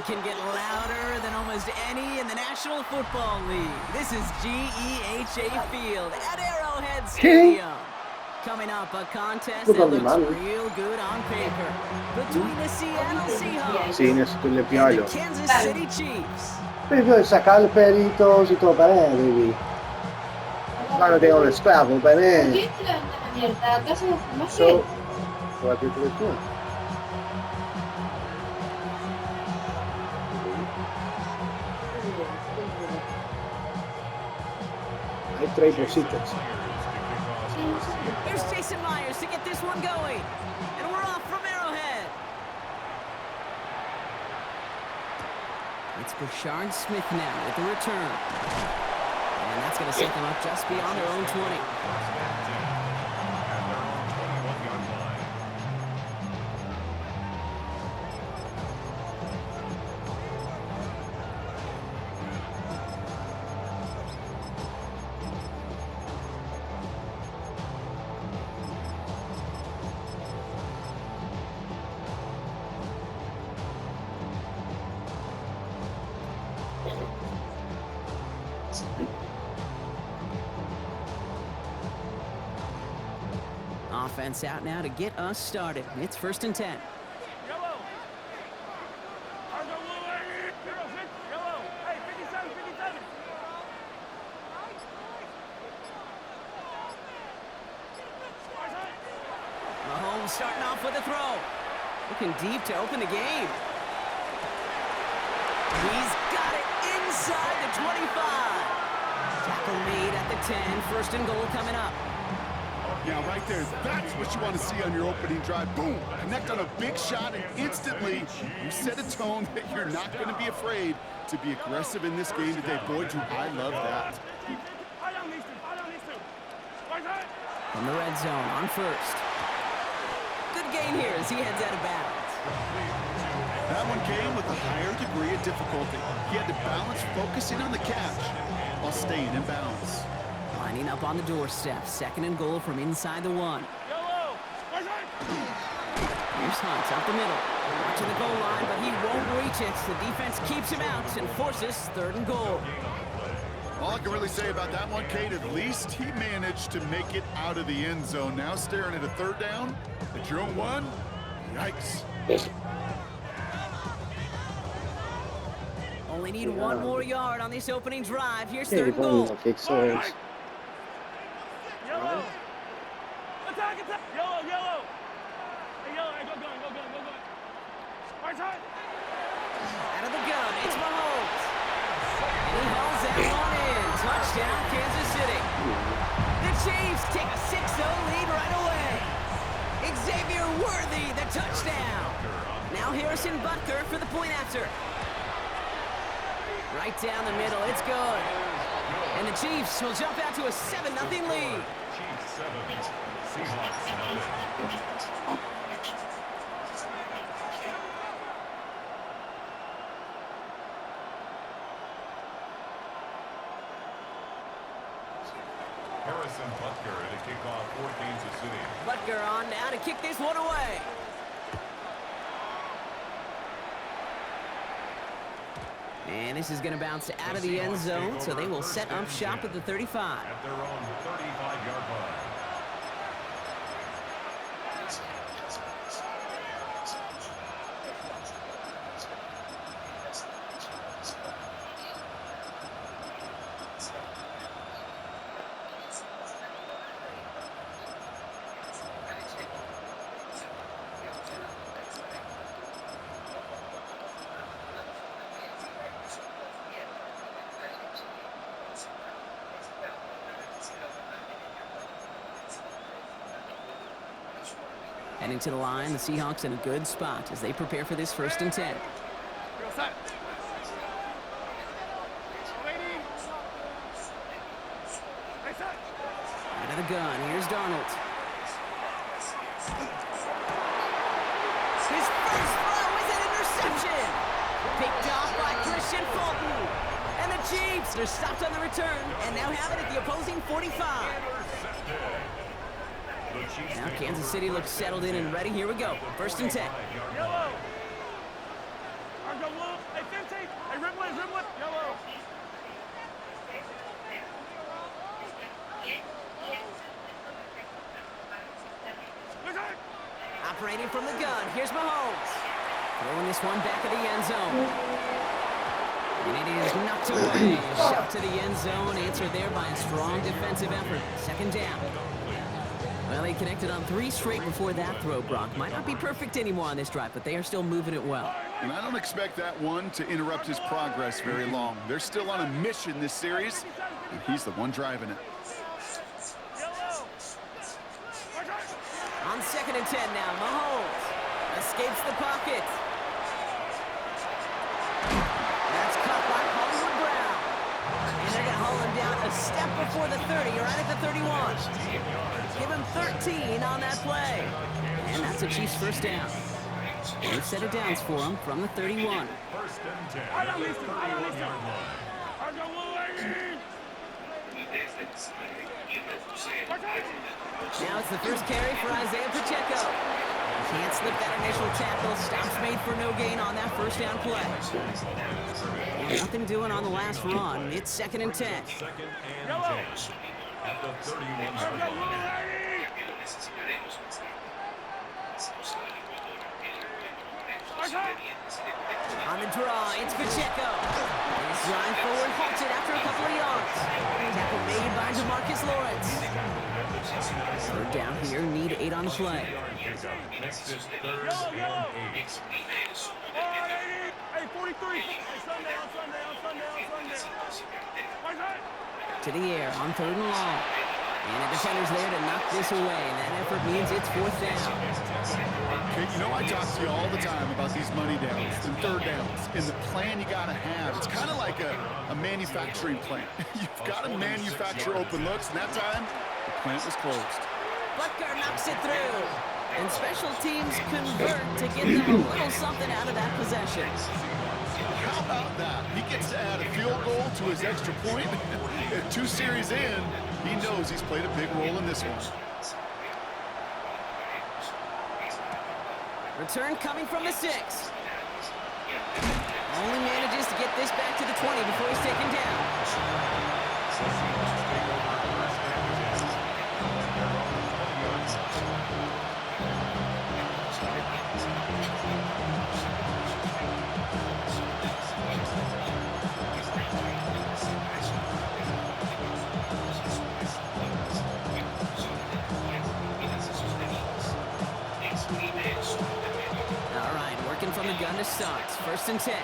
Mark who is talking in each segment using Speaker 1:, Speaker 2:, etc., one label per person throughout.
Speaker 1: can get louder than almost any in the National Football League. This is GEHA Field at Arrowhead Stadium. Coming up, a contest that looks real good on paper between the Seattle Seahawks and the Kansas City Chiefs.
Speaker 2: Perché sacar perito si to bene, guarda che è schiavo bene. So, what did you do? Hay 3 cositas.
Speaker 1: Here's Jason Myers to get this one going. And we're off from Arrowhead. It's Bashard Smith now with the return. And that's going to set them up just beyond their own 20. Offense out now to get us started. It's 1st and 10. Mahomes starting off with a throw. Looking deep to open the game. He's got it inside the 25. Tackle made at the 10. 1st and goal coming up.
Speaker 3: Yeah, right there. That's what you want to see on your opening drive. Boom! Connect on a big shot, and instantly you set a tone that you're not going to be afraid to be aggressive in this game today. Boy, do I love that.
Speaker 1: In the red zone on 1st. Good gain here as he heads out of bounds.
Speaker 3: That one came with a higher degree of difficulty. He had to balance focusing on the catch while staying in bounds.
Speaker 1: Lining up on the doorstep. 2nd and goal from inside the 1. Here's Hunt up the middle. Watching the goal line, but he won't reach it. The defense keeps him out and forces 3rd and goal.
Speaker 3: All I can really say about that one, Kate, at least he managed to make it out of the end zone. Now staring at a 3rd down at your own 1. Yikes.
Speaker 1: Only need 1 more yard on this opening drive. Here's 3rd and goal.
Speaker 4: Yellow! Attack! Yellow! Hey, yellow, go. Right side!
Speaker 1: Out of the gun, it's Mahomes. And he hauls that one in. Touchdown, Kansas City. The Chiefs take a 6-0 lead right away. Xavier Worthy, the touchdown. Now Harrison Butker for the point after. Right down the middle, it's good. And the Chiefs will jump out to a 7-0 lead.
Speaker 5: Chiefs 7, Seahawks 0. Harrison Butker to kick off for Kansas City.
Speaker 1: Butker on now to kick this one away. And this is going to bounce out of the end zone, so they will set up shop at the 35.
Speaker 5: At their own 35-yard line.
Speaker 1: Heading to the line, the Seahawks in a good spot as they prepare for this 1st and 10. Out of the gun, here's Darnold. His first throw is an interception. Picked off by Christian Fulton. And the Chiefs are stopped on the return and now have it at the opposing 45. Now Kansas City looks settled in and ready. Here we go. 1st and 10.
Speaker 4: Yellow! Hey, 15. Hey, Ripley. Yellow.
Speaker 1: Operating from the gun, here's Mahomes. Throwing this one back of the end zone. And it is knocked away. Shot to the end zone, answered there by a strong defensive effort. Second down. Well, he connected on 3 straight before that throw, Brock. Might not be perfect anymore on this drive, but they are still moving it well.
Speaker 3: And I don't expect that one to interrupt his progress very long. They're still on a mission this series, and he's the one driving it.
Speaker 1: On 2nd and 10 now, Mahomes escapes the pocket. That's caught by Hollywood Brown. And they're going to haul him down a step before the 30, right at the 31. Give him 13 on that play. And that's a Chiefs first down. 8 set of downs for him from the 31.
Speaker 5: First and 10. I don't listen.
Speaker 1: Now it's the first carry for Isaiah Pacheco. Can't slip that initial tackle. Stops made for no gain on that first down play. And nothing doing on the last run. It's 2nd and 10.
Speaker 5: Second and 10. At the 31-yard line.
Speaker 1: On the draw, it's Pacheco. His drive forward halted after a couple of yards. Tackle made by DeMarcus Lawrence. Third down here, need 8 on the play.
Speaker 5: Next is 3rd and 8.
Speaker 4: Hey, 43. Hey, Sunday.
Speaker 1: To the air on 3rd and long. And the defender's there to knock this away. And that effort means it's 4th down.
Speaker 3: Okay, you know I talk to you all the time about these money downs and 3rd downs and the plan you got to have. It's kind of like a manufacturing plant. You've got to manufacture open looks, and that time, the plant was closed.
Speaker 1: Butker knocks it through. And special teams convert to get them a little something out of that possession.
Speaker 3: How about that? He gets to add a field goal to his extra point. And 2 series in, he knows he's played a big role in this one.
Speaker 1: Return coming from the 6. Only manages to get this back to the 20 before he's taken down. All right, working from the gun to start. 1st and 10.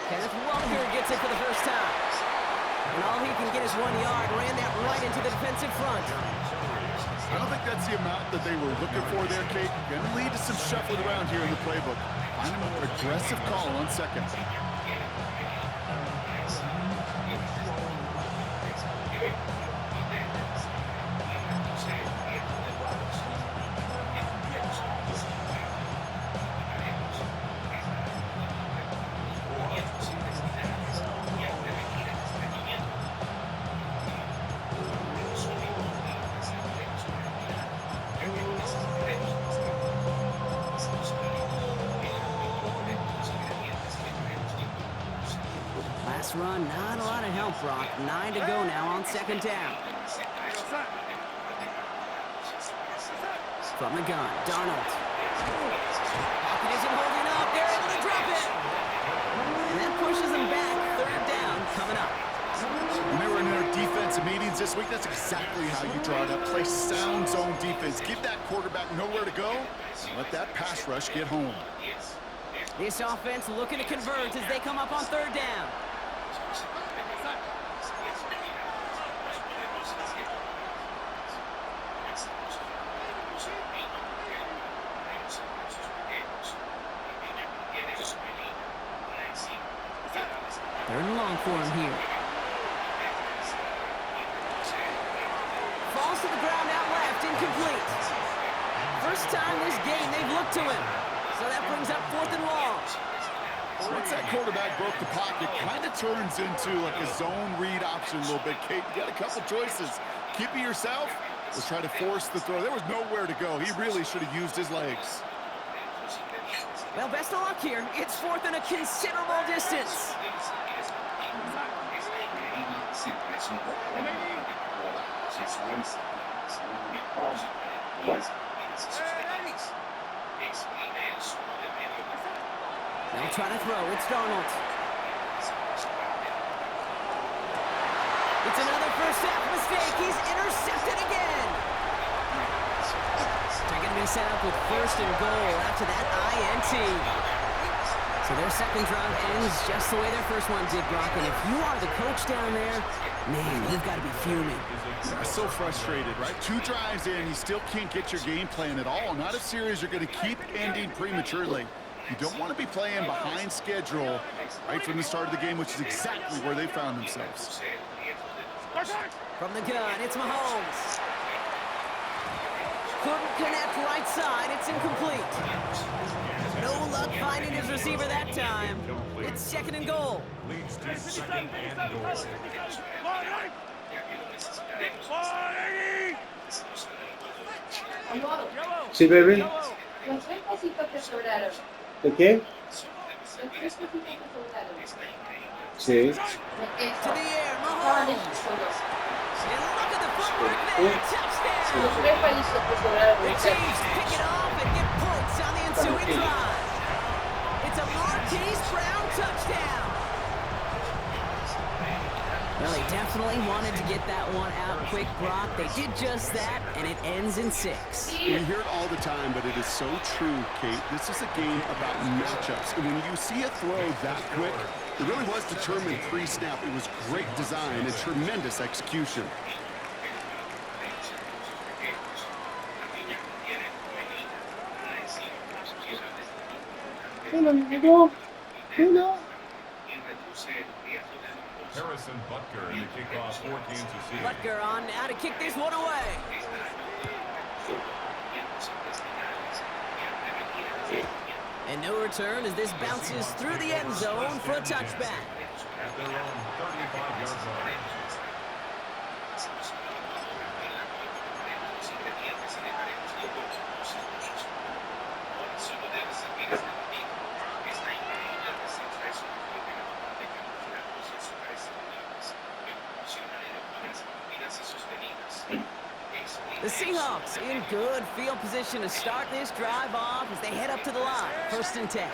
Speaker 1: Kenneth Walker gets it for the first time. And all he can get is 1 yard. Ran that right into the defensive front.
Speaker 3: I don't think that's the amount that they were looking for there, Kate. Going to lead to some shuffling around here in the playbook. Find a more aggressive call on 2nd.
Speaker 1: Last run, not a lot of help, Brock. 9 to go now on 2nd down. From the gun, Donald. Pocket isn't holding up. They're able to drop it. And that pushes them back. 3rd down coming up.
Speaker 3: When they were in their defensive meetings this week, that's exactly how you draw it up. Play sound zone defense. Give that quarterback nowhere to go. And let that pass rush get home.
Speaker 1: This offense looking to convert as they come up on 3rd down. Third and long for him here. Falls to the ground out left, incomplete. First time this game they've looked to him. So that brings up 4th and long.
Speaker 3: Once that quarterback broke the pocket, kind of turns into like a zone read option a little bit. Kate, you got a couple choices. Keep it yourself or try to force the throw. There was nowhere to go. He really should have used his legs.
Speaker 1: Well, best of luck here. It's fourth and a considerable distance. They'll try to throw. It's Darnold. It's another first half mistake. He's intercepted again. They're going to be set up with first and goal after that INT. So their second drive ends just the way their first one did, Brock. And if you are the coach down there, man, you've got to be fuming.
Speaker 3: I'm so frustrated, right? 2 drives in, you still can't get your game plan at all. Not a series you're going to keep ending prematurely. You don't want to be playing behind schedule right from the start of the game, which is exactly where they found themselves.
Speaker 1: From the gun, it's Mahomes. Couldn't connect right side. It's incomplete. No luck finding his receiver that time. It's second and goal.
Speaker 5: Leads to second and goal.
Speaker 2: Sí, baby. ¿De qué? Sí.
Speaker 1: To the air, Mahomes. And look at the footwork there. Touchdown. The Chiefs pick it off and get points on the ensuing drive. It's a Marquise Brown touchdown. Well, they definitely wanted to get that one out quick, Brock. They did just that, and it ends in 6.
Speaker 3: We hear it all the time, but it is so true, Kate. This is a game about matchups. And when you see a throw that quick, it really was determined pre-snap. It was great design and tremendous execution.
Speaker 5: Harrison Butker to kick off for Kansas City.
Speaker 1: Butker on now to kick this one away. And no return as this bounces through the end zone for a touchback.
Speaker 5: At their own 35-yard line.
Speaker 1: The Seahawks in good field position to start this drive off as they head up to the line. First and 10.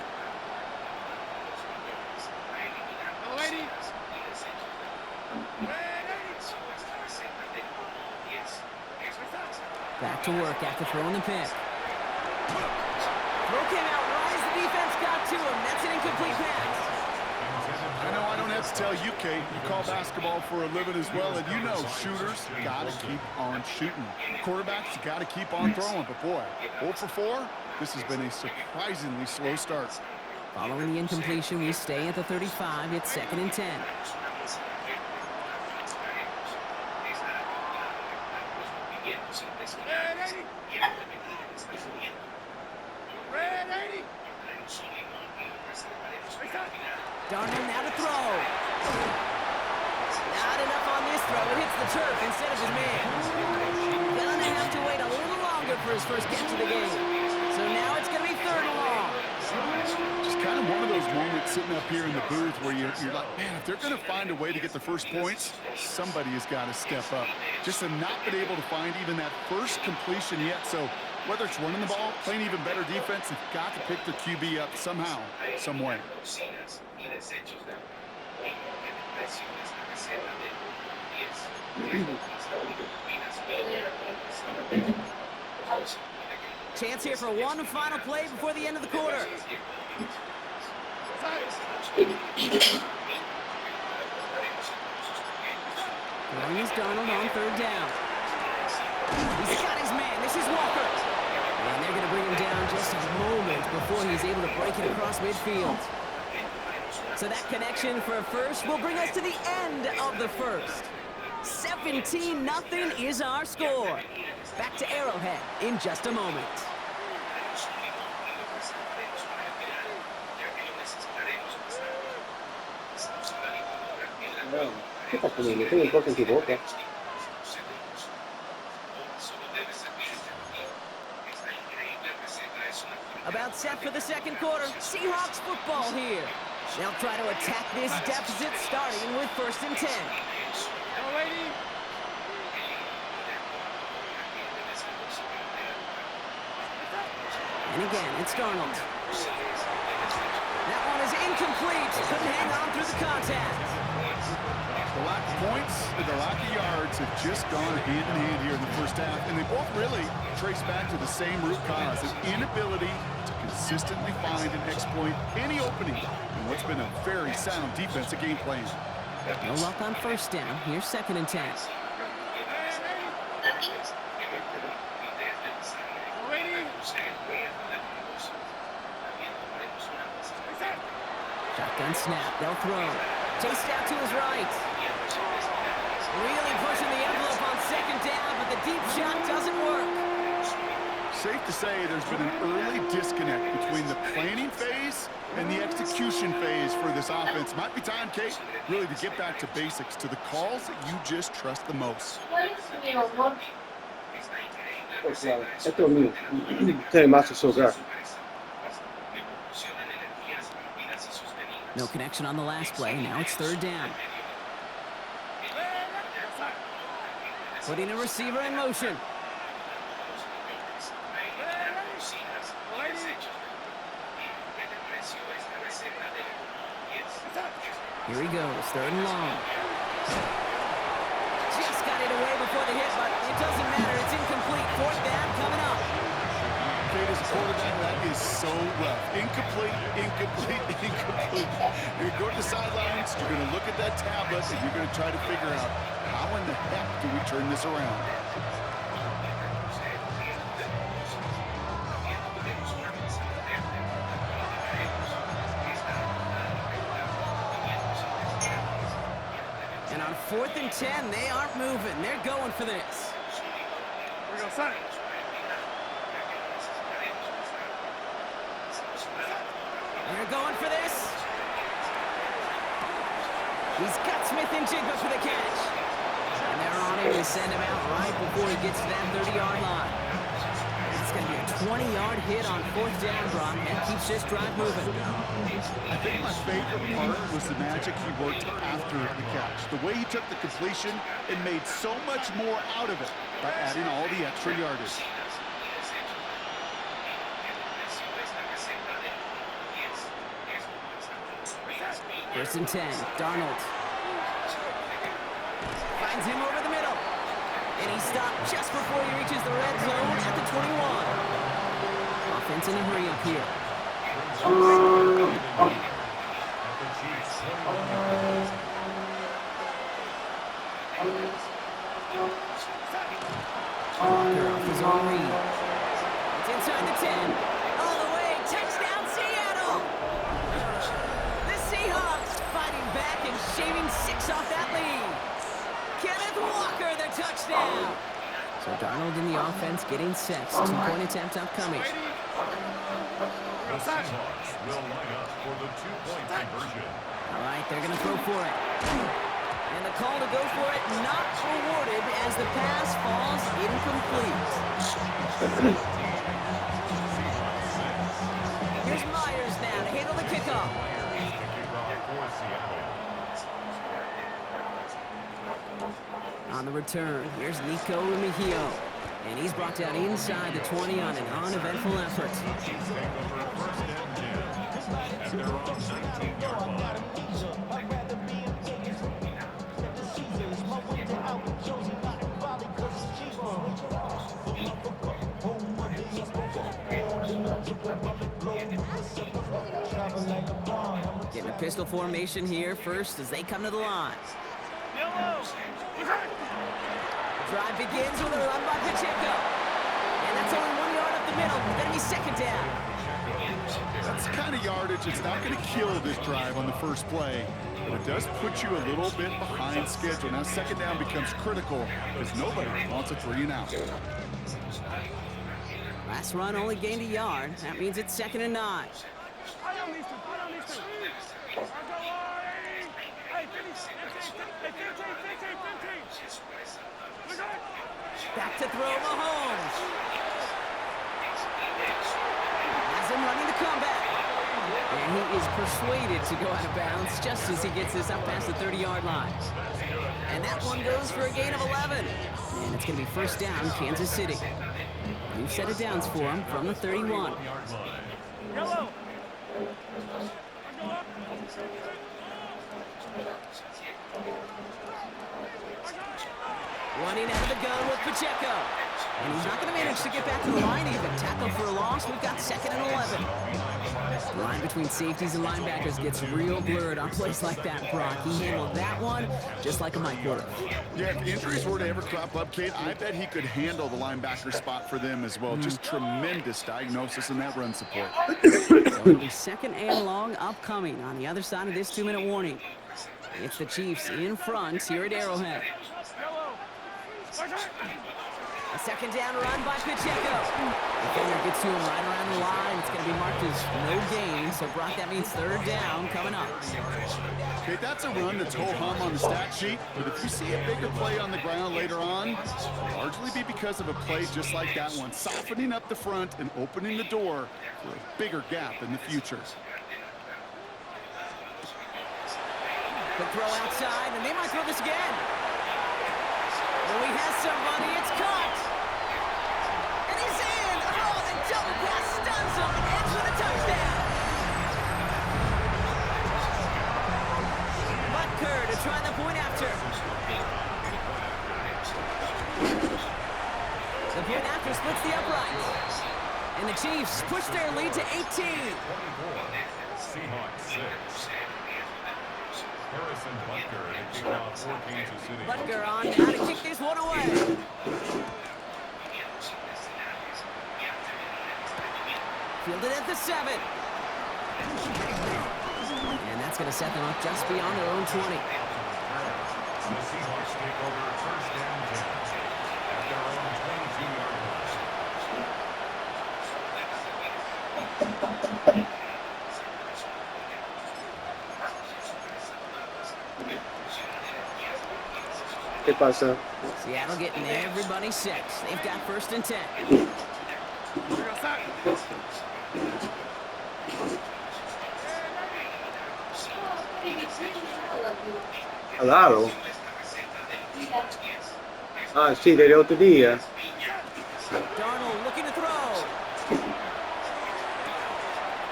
Speaker 1: Back to work after throwing the pick. Throw came out right as the defense got to him. That's an incomplete pass.
Speaker 3: I know I don't have to tell you, Kate. You call basketball for a living as well, and you know shooters got to keep on shooting. Quarterbacks got to keep on throwing. But, boy, 0 for 4, this has been a surprisingly slow start.
Speaker 1: Following the incompletion, we stay at the 35. It's second and 10. Darnold now to throw. Not enough on this throw. It hits the turf instead of his man. Gonna have to wait a little longer for his first catch of the game. So now it's gonna be third and long.
Speaker 3: Just kind of one of those moments sitting up here in the booth where you're like, man, if they're going to find a way to get the first points, somebody has got to step up. Just have not been able to find even that first completion yet. So whether it's running the ball, playing even better defense, they've got to pick their QB up somehow, some way.
Speaker 1: Chance here for one final play before the end of the quarter. Throwing is Darnold on third down. He's got his man. This is Walker. And they're going to bring him down just a moment before he's able to break it across midfield. So that connection for a first will bring us to the end of the first. 17-0 is our score. Back to Arrowhead in just a moment.
Speaker 2: Che fa finire? Prima un po' che ti vota.
Speaker 1: About set for the second quarter. Seahawks football here. They'll try to attack this deficit starting with 1st and 10.
Speaker 4: Go, lady.
Speaker 1: And again, it's Darnold. That one is incomplete. Couldn't hang on through the contact.
Speaker 3: The lack of points and the lack of yards have just gone hand in hand here in the first half, and they both really trace back to the same root cause, an inability to consistently find and exploit any opening in what's been a very sound defensive game plan.
Speaker 1: No luck on 1st down. Here's 2nd and 10. Shotgun snap. They'll throw. Chased out to his right. Really pushing the envelope on 2nd down, but the deep shot doesn't work.
Speaker 3: Safe to say there's been an early disconnect between the planning phase and the execution phase for this offense. Might be time, Kate, really to get back to basics, to the calls that you just trust the most.
Speaker 2: Esto es mío. Este mazo sopra.
Speaker 1: No connection on the last play. Now it's 3rd down. Putting a receiver in motion. Here he goes, 3rd and long. Just got it away before the hit, but it doesn't matter. It's incomplete. 4th down coming up.
Speaker 3: Kate, as a quarterback, that is so rough. Incomplete, incomplete, incomplete. You're going to go to the sidelines, you're going to look at that tablet, and you're going to try to figure out how in the heck do we turn this around.
Speaker 1: And on 4th and 10, they aren't moving. They're going for this.
Speaker 4: Here we go, son.
Speaker 1: They're going for this. He's got Smith and Jigba for the catch. And they're on him to send him out right before he gets to that 30-yard line. That's going to be a 20-yard hit on 4th down, Brock. That keeps this drive moving.
Speaker 3: I think my favorite part was the magic he worked after the catch. The way he took the completion and made so much more out of it by adding all the extra yardage.
Speaker 1: 1st and 10, Darnold. Finds him over the middle. And he stopped just before he reaches the red zone at the 21. Offense in a hurry up here. Walker off his own read. It's inside the 10. All the way. Touchdown, Seattle! The Seahawks fighting back and shaving 6 off that lead. Kenneth Walker, the touchdown. So Darnold in the offense getting set. 2-point attempt upcoming.
Speaker 5: The Seahawks will line up for the 2-point conversion.
Speaker 1: All right, they're going to throw for it. And the call to go for it not rewarded as the pass falls incomplete. Here's Myers now to handle the kickoff. On the return, here's Nico Remigio. And he's brought down inside the 20 on an uneventful effort.
Speaker 5: And they're on 19-yard line.
Speaker 1: Getting a pistol formation here first as they come to the line. Drive begins with a run by Pacheco. And that's only 1 yard up the middle. Then it'll be 2nd down.
Speaker 3: That's the kind of yardage. It's not going to kill this drive on the first play, but it does put you a little bit behind schedule. Now 2nd down becomes critical because nobody wants a 3 and out.
Speaker 1: Last run only gained a yard. That means it's 2nd and 9.
Speaker 4: I don't need to.
Speaker 1: Back to throw Mahomes. Has him running the comeback. And he is persuaded to go out of bounds just as he gets this up past the 30-yard line. And that one goes for a gain of 11. And it's going to be first down, Kansas City. New set of downs for him from the 31.
Speaker 4: Yellow.
Speaker 1: Running out of the gun with Pacheco. And he's not going to manage to get back to the line even. Tackle for a loss. We've got 2nd and 11. The line between safeties and linebackers gets real blurred on plays like that, Brock. He handled that one just like a Mike would have.
Speaker 3: Yeah, if injuries were to ever crop up, Kate, I bet he could handle the linebacker spot for them as well. Just tremendous diagnosis in that run support.
Speaker 1: So it'll be 2nd and long upcoming on the other side of this 2-minute warning. It's the Chiefs in front here at Arrowhead. A 2nd down run by Pacheco. Defender gets to him right around the line. It's going to be marked as no gain. So, Brock, that means 3rd down coming up.
Speaker 3: Okay, that's a run that's ho-hum on the stat sheet. But if you see a bigger play on the ground later on, it'll largely be because of a play just like that one, softening up the front and opening the door for a bigger gap in the future.
Speaker 1: Quick throw outside, and they might throw this again. Oh, he has somebody. It's caught. And he's in. Oh, the double pass stuns him and ends with a touchdown. Butker to try the point after. The point after splits the upright. And the Chiefs push their lead to 18.
Speaker 5: Seahawks 6. Harrison Butker to kick off for Kansas City.
Speaker 1: Butker on how to kick this one away. Fielded at the 7. And that's going to set them up just beyond their own 20.
Speaker 5: The Seahawks take over first and 10 at their own 22-yard line.
Speaker 2: ¿Qué pasa?
Speaker 1: Seattle getting everybody set. They've got 1st and 10.
Speaker 2: Claro. Ah, sì, delle 8 días.
Speaker 1: Darnold looking to throw.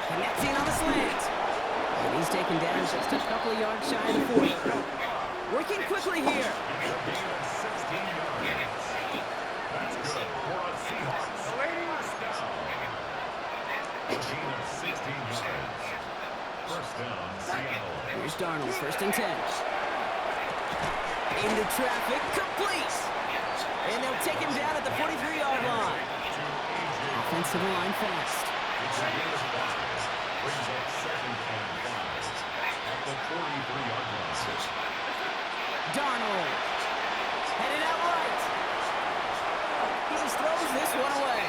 Speaker 1: Connecting on the slant. And he's taken down just a couple of yards shy of the 40. Working quickly here.
Speaker 5: That's good for a Seahawks. First down. A gain of 16 yards. First down, Seattle.
Speaker 1: Here's Darnold, 1st and 10. Into traffic, complete. And they'll take him down at the 43-yard line. Offensive line fast.
Speaker 5: Brings up 2nd and 5 at the 43-yard line.
Speaker 1: Darnold. Headed out right. He just throws this one away.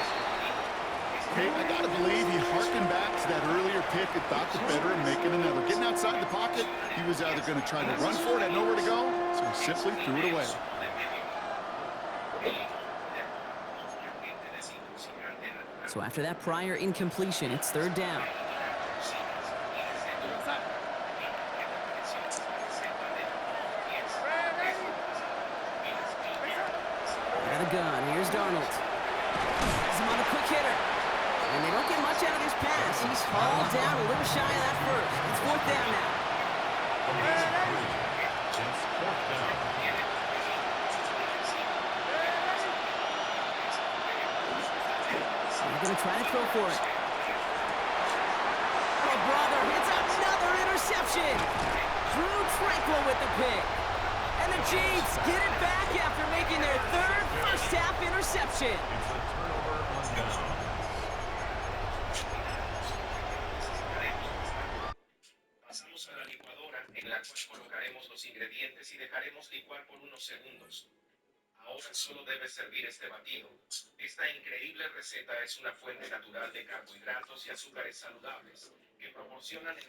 Speaker 3: Hey, I gotta believe he harkened back to that earlier pick and thought the better of making another. Getting outside the pocket, he was either going to try to run for it, had nowhere to go, so he simply threw it away.
Speaker 1: So after that prior incompletion, it's 3rd down. Got a gun. Here's Darnold. Has him on a quick hitter. And they don't get much out of this pass. He's hauled down a little shy of that first. It's 4th down now.
Speaker 5: It's 4th down.
Speaker 1: They're going to try to throw for it. Oh, brother, it's another interception. Drew Tranquil with the pick. And the Chiefs get it back after making their 3rd first-half interception.
Speaker 5: It's a turnover on down.
Speaker 6: Pasamos a la licuadora en la cual colocaremos los ingredientes y dejaremos licuar por unos segundos. Ahora solo debes servir este batido. Esta increíble receta es una fuente natural de carbohidratos y azúcares saludables que proporcionan energía.